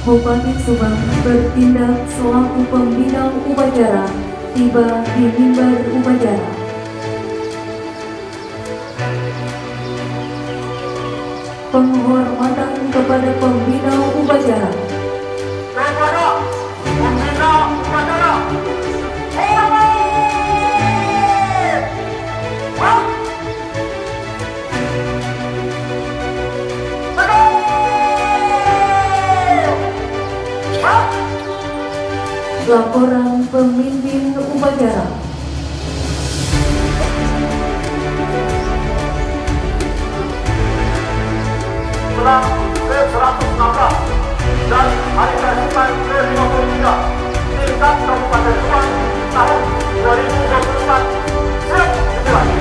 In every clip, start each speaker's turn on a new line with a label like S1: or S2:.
S1: Bupati Subang bertindak selaku pembina upacara tiba di mimbar upacara. Penghormatan kepada pembina upacara.
S2: Kepada pembina upacara.
S1: Laporan pemimpin upacara.
S2: Setelah ke-116 dan hari keasipan ke-53 tingkat Kabupaten Subang tahun 2024 siap dimulai.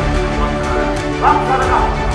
S2: Laksanakan.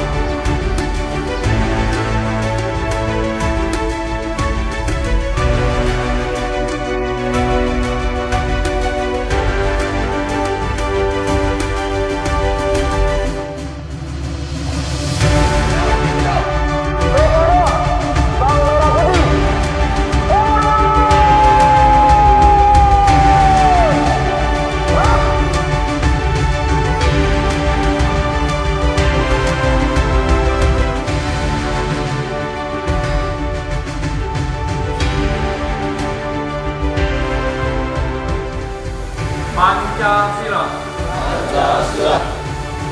S3: Pancasila.
S2: Pancasila.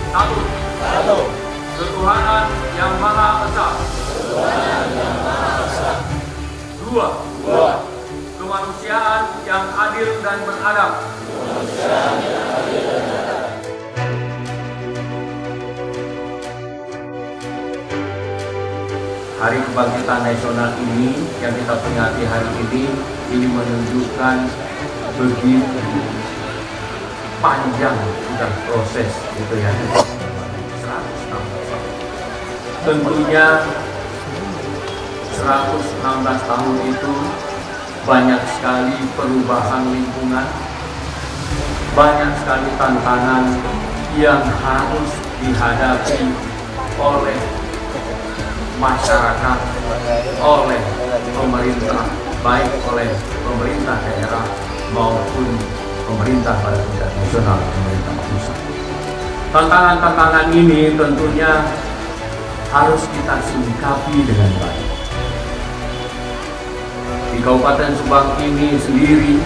S3: Satu. Ketuhanan yang Maha Esa. Dua. Kemanusiaan yang adil dan beradab. Hari Kebangkitan Nasional ini yang kita peringati hari ini menunjukkan begitu panjang sudah proses gitu ya. 116 tahun. Tentunya 116 tahun itu banyak sekali perubahan lingkungan, banyak sekali tantangan yang harus dihadapi oleh masyarakat, oleh pemerintah, baik oleh pemerintah daerah maupun pemerintah pada tingkat nasional, pemerintah pusat. Tantangan-tantangan ini tentunya harus kita sikapi dengan baik. Di Kabupaten Subang ini sendiri,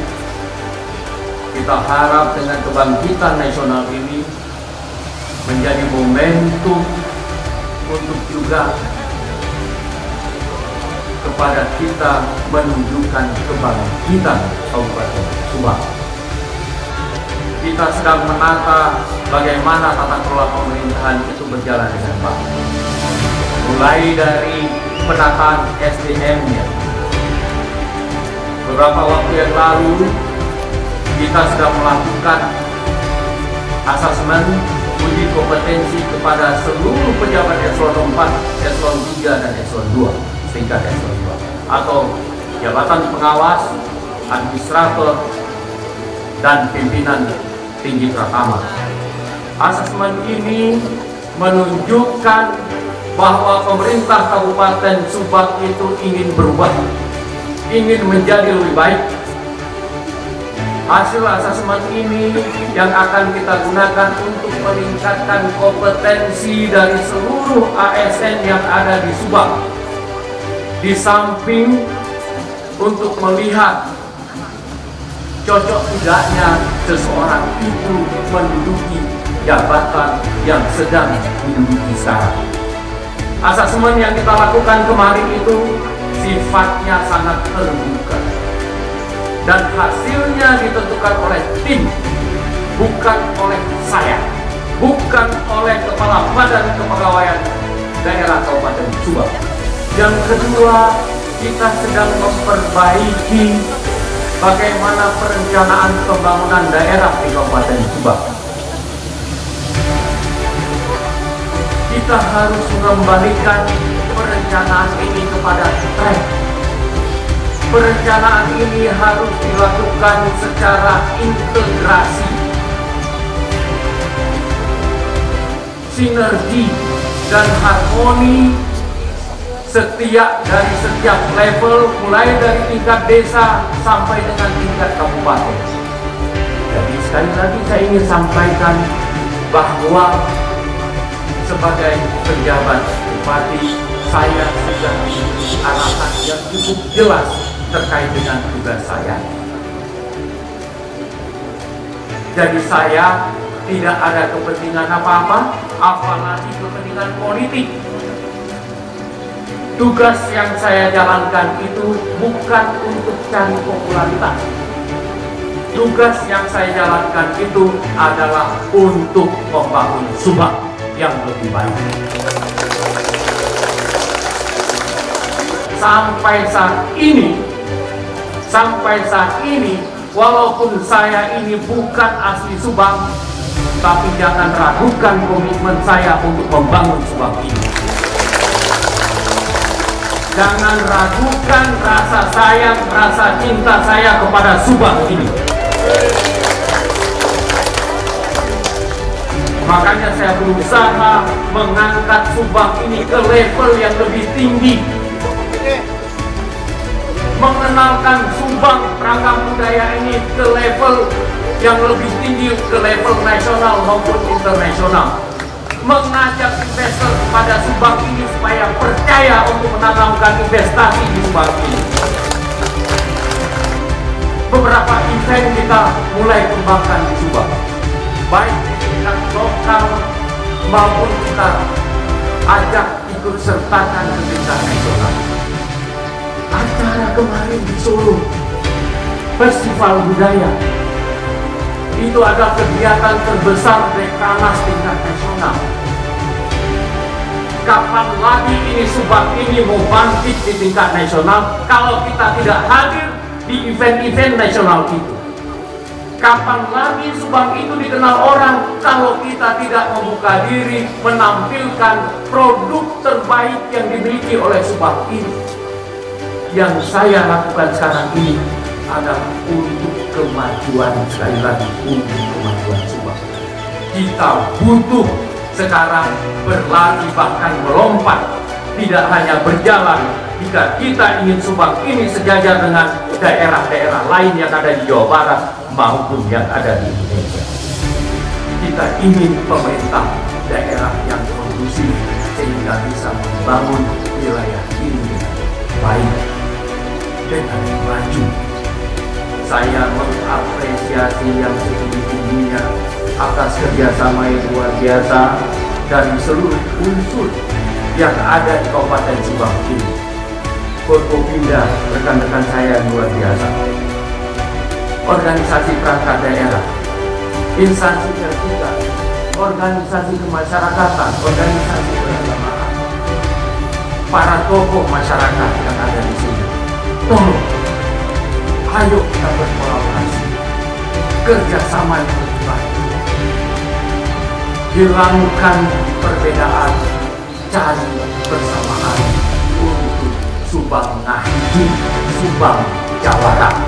S3: kita harap dengan kebangkitan nasional ini menjadi momentum untuk juga kepada kita menunjukkan kebangkitan Kabupaten Subang. Kita sedang menata bagaimana tata kelola pemerintahan itu berjalan dengan baik. Mulai dari penataan SDM-nya. Beberapa waktu yang lalu kita sudah melakukan asesmen uji kompetensi kepada seluruh pejabat eselon 4, eselon 3, dan eselon 2, tingkat eselon 2, atau jabatan pengawas, administrator, dan pimpinan tinggi Pratama. Asesmen ini menunjukkan bahwa pemerintah Kabupaten Subang itu ingin berubah, ingin menjadi lebih baik. Hasil asesmen ini yang akan kita gunakan untuk meningkatkan kompetensi dari seluruh ASN yang ada di Subang. Di samping untuk melihat cocok tidaknya seseorang itu menduduki jabatan yang sedang diduduki sekarang. Asesmen yang kita lakukan kemarin itu sifatnya sangat terbuka dan hasilnya ditentukan oleh tim, bukan oleh saya, bukan oleh Kepala Badan Kepegawaian Daerah Kabupaten Subang. Yang kedua, kita sedang memperbaiki bagaimana perencanaan pembangunan daerah di Kabupaten Subang. Kita harus mengembalikan perencanaan ini kepada track. Perencanaan ini harus dilakukan secara integrasi, sinergi, dan harmoni dari setiap level, mulai dari tingkat desa sampai dengan tingkat kabupaten. Jadi sekali lagi saya ingin sampaikan bahwa sebagai penjabat bupati, saya sudah memiliki arahan yang cukup jelas terkait dengan tugas saya. Jadi saya tidak ada kepentingan apa-apa, apalagi kepentingan politik. Tugas yang saya jalankan itu bukan untuk cari popularitas. Tugas yang saya jalankan itu adalah untuk membangun Subang yang lebih baik. Sampai saat ini, walaupun saya ini bukan asli Subang, tapi jangan ragukan komitmen saya untuk membangun Subang ini. Jangan ragukan rasa sayang, rasa cinta saya kepada Subang ini. Makanya saya berusaha mengangkat Subang ini ke level yang lebih tinggi. Mengenalkan Subang ragam budaya ini ke level yang lebih tinggi, ke level nasional maupun internasional. Mengajak investor pada Subang ini supaya percaya untuk menanamkan investasi di Subang ini. Beberapa event kita mulai kembangkan di Subang, baik di tingkat lokal maupun kita ajak ikut sertakan ke tingkat nasional. Acara kemarin di Solo, Festival Budaya, itu adalah kegiatan terbesar Dekranasda tingkat nasional. Kapan lagi ini Subang ini mau bangkit di tingkat nasional kalau kita tidak hadir di event-event nasional itu? Kapan lagi Subang itu dikenal orang kalau kita tidak membuka diri menampilkan produk terbaik yang dimiliki oleh Subang ini? Yang saya lakukan sekarang ini adalah untuk kemajuan, sekali lagi untuk kemajuan Subang. Kita butuh sekarang berlari bahkan melompat, tidak hanya berjalan. Jika kita ingin Subang ini sejajar dengan daerah-daerah lain yang ada di Jawa Barat maupun yang ada di Indonesia. Kita ingin pemerintah daerah yang kondusif sehingga bisa membangun wilayah ini baik dengan maju. Saya mengapresiasi yang setinggi-tingginya atas kerjasama yang luar biasa dari seluruh unsur yang ada di Kabupaten Subang ini. Forkopimda, rekan-rekan saya yang luar biasa, organisasi perangkat daerah, instansi terbuka, organisasi kemasyarakatan, organisasi keagamaan, para tokoh masyarakat yang ada di sini. Tolong, ayo kita berkolaborasi, kerjasama yang lebih baik. Hilangkan perbedaan, cari bersamaan untuk Subang Ngahiji, Subang Jawara.